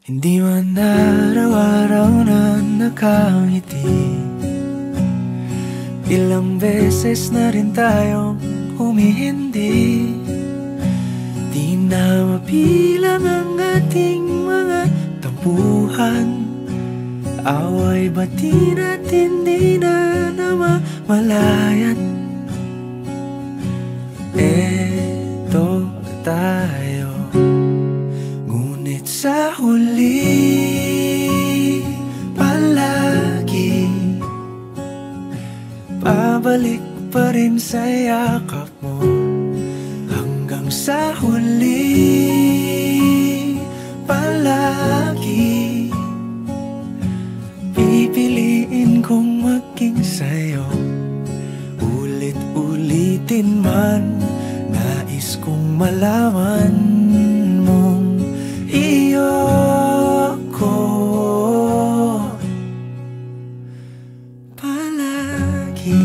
Hindi man araw-araw na nakangiti. Ilang beses na rin tayong humihindi. Di na mapilang ang ating mga tampuhan. Away bati natin di na namamalayat. Eto tayo, ngunit sa huli palagi pabalik pa rin sa yakap mo. Hanggang sa huli palagi pipiliin kong maging sa'yo. Ulit-ulitin man, nais kong malaman mong iyo ko palagi.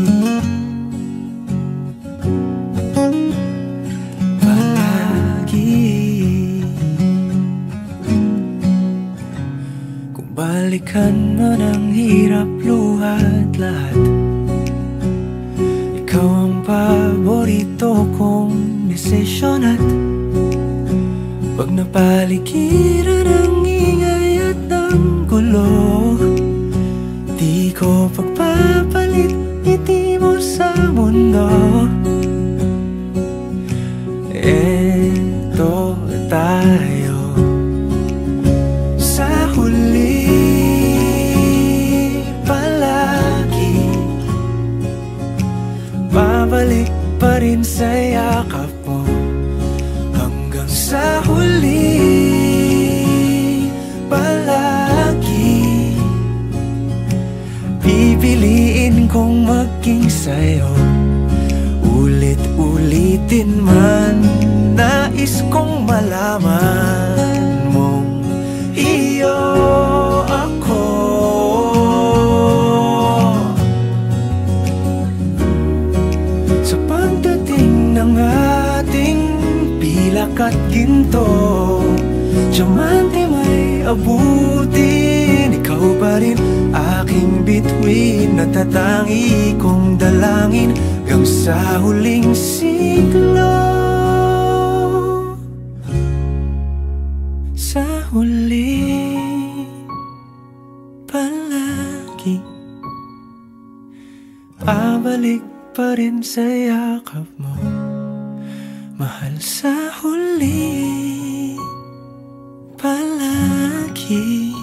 Kung balikan man ang hirap, luhat lahat, ikaw ang paborito kong desisyon. At pag napaligiran ang ingay at ang gulo, di ko pagpapalit ngiti mo sa mundo. Eto tayo, sa huli palagi babalik pa rin sa yakap mo. Hanggang sa huli palagi pipiliin kong maging sa'yo. Ulit-ulitin man, nais kong malaman mong iyo ako. Sa pagdating ng ating pilak at ginto, diamante may abutin, ikaw pa rin aking bituin. Natatangi kong dalangin hanggang sa huling siglo. Sa huli palagi pabalik pa rin sa yakap mo, mahal. Sa huli palagi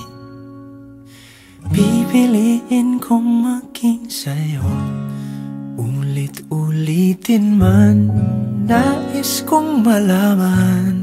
pipiliin kong maging sa'yo. Ulit-ulitin man, nais kong malaman